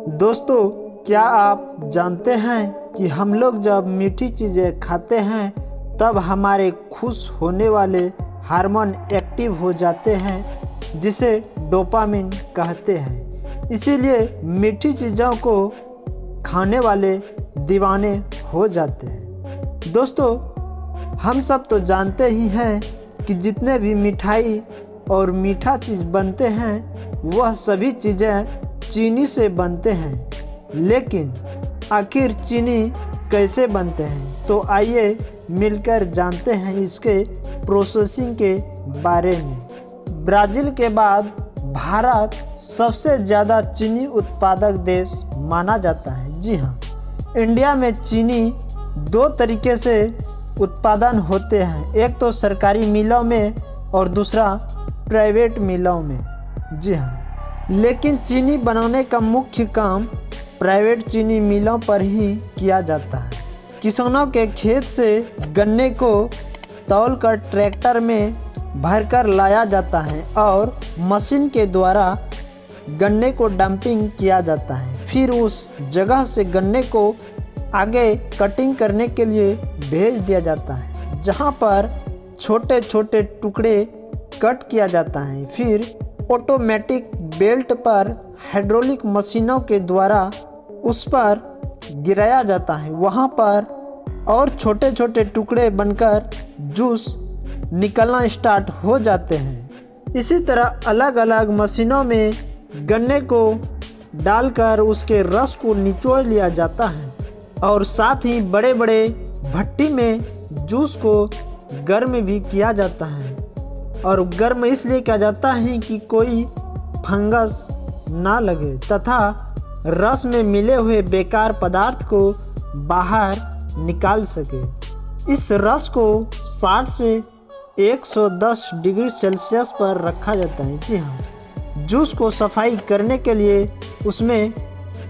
दोस्तों, क्या आप जानते हैं कि हम लोग जब मीठी चीज़ें खाते हैं तब हमारे खुश होने वाले हार्मोन एक्टिव हो जाते हैं जिसे डोपामिन कहते हैं। इसीलिए मीठी चीज़ों को खाने वाले दीवाने हो जाते हैं। दोस्तों, हम सब तो जानते ही हैं कि जितने भी मिठाई और मीठा चीज़ बनते हैं वह सभी चीज़ें चीनी से बनते हैं। लेकिन आखिर चीनी कैसे बनते हैं, तो आइए मिलकर जानते हैं इसके प्रोसेसिंग के बारे में। ब्राज़ील के बाद भारत सबसे ज़्यादा चीनी उत्पादक देश माना जाता है। जी हाँ, इंडिया में चीनी दो तरीके से उत्पादन होते हैं, एक तो सरकारी मिलों में और दूसरा प्राइवेट मिलों में। जी हाँ, लेकिन चीनी बनाने का मुख्य काम प्राइवेट चीनी मिलों पर ही किया जाता है। किसानों के खेत से गन्ने को तौलकर ट्रैक्टर में भरकर लाया जाता है और मशीन के द्वारा गन्ने को डंपिंग किया जाता है। फिर उस जगह से गन्ने को आगे कटिंग करने के लिए भेज दिया जाता है, जहां पर छोटे छोटे टुकड़े कट किया जाता है। फिर ऑटोमेटिक बेल्ट पर हाइड्रोलिक मशीनों के द्वारा उस पर गिराया जाता है। वहां पर और छोटे छोटे टुकड़े बनकर जूस निकलना स्टार्ट हो जाते हैं। इसी तरह अलग अलग मशीनों में गन्ने को डालकर उसके रस को निचोड़ लिया जाता है और साथ ही बड़े बड़े भट्टी में जूस को गर्म भी किया जाता है। और गर्म इसलिए किया जाता है कि कोई फंगस ना लगे तथा रस में मिले हुए बेकार पदार्थ को बाहर निकाल सके। इस रस को 60 से 110 डिग्री सेल्सियस पर रखा जाता है। जी हाँ, जूस को सफाई करने के लिए उसमें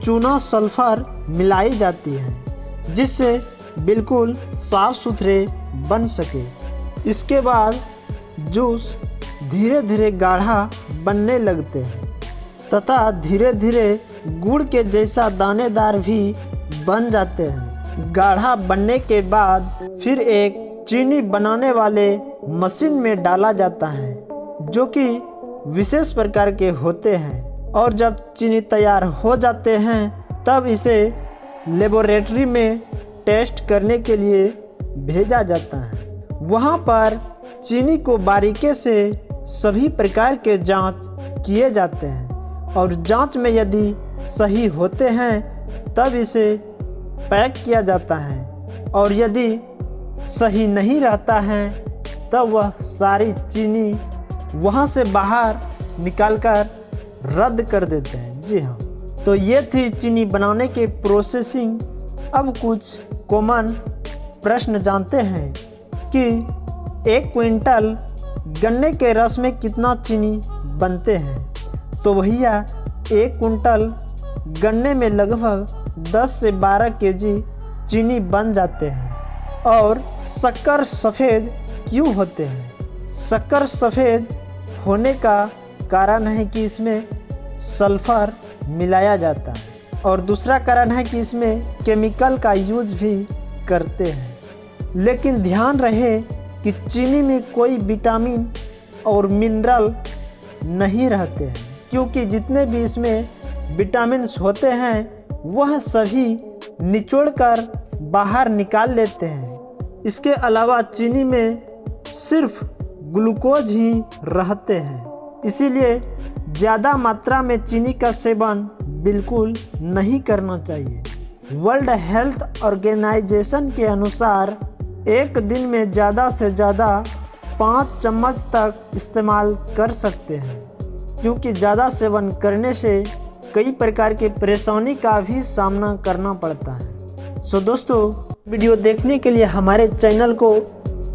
चूना सल्फर मिलाई जाती है जिससे बिल्कुल साफ सुथरे बन सके। इसके बाद जूस धीरे धीरे गाढ़ा बनने लगते हैं तथा धीरे धीरे गुड़ के जैसा दानेदार भी बन जाते हैं। गाढ़ा बनने के बाद फिर एक चीनी बनाने वाले मशीन में डाला जाता है जो कि विशेष प्रकार के होते हैं। और जब चीनी तैयार हो जाते हैं तब इसे लेबोरेटरी में टेस्ट करने के लिए भेजा जाता है। वहाँ पर चीनी को बारीकी से सभी प्रकार के जांच किए जाते हैं और जांच में यदि सही होते हैं तब इसे पैक किया जाता है और यदि सही नहीं रहता है तब वह सारी चीनी वहाँ से बाहर निकालकर रद्द कर देते हैं। जी हाँ, तो ये थी चीनी बनाने की प्रोसेसिंग। अब कुछ कॉमन प्रश्न जानते हैं कि 1 क्विंटल गन्ने के रस में कितना चीनी बनते हैं। तो भैया 1 कुंटल गन्ने में लगभग 10 से 12 केजी चीनी बन जाते हैं। और शक्कर सफ़ेद क्यों होते हैं? शक्कर सफ़ेद होने का कारण है कि इसमें सल्फर मिलाया जाता है और दूसरा कारण है कि इसमें केमिकल का यूज भी करते हैं। लेकिन ध्यान रहे कि चीनी में कोई विटामिन और मिनरल नहीं रहते हैं, क्योंकि जितने भी इसमें विटामिन्स होते हैं वह सभी निचोड़कर बाहर निकाल लेते हैं। इसके अलावा चीनी में सिर्फ ग्लूकोज ही रहते हैं। इसीलिए ज़्यादा मात्रा में चीनी का सेवन बिल्कुल नहीं करना चाहिए। वर्ल्ड हेल्थ ऑर्गेनाइजेशन के अनुसार एक दिन में ज़्यादा से ज़्यादा 5 चम्मच तक इस्तेमाल कर सकते हैं, क्योंकि ज़्यादा सेवन करने से कई प्रकार की परेशानी का भी सामना करना पड़ता है। सो दोस्तों, वीडियो देखने के लिए हमारे चैनल को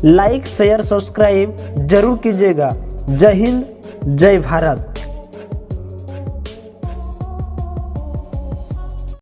लाइक शेयर सब्सक्राइब जरूर कीजिएगा। जय हिंद, जय भारत।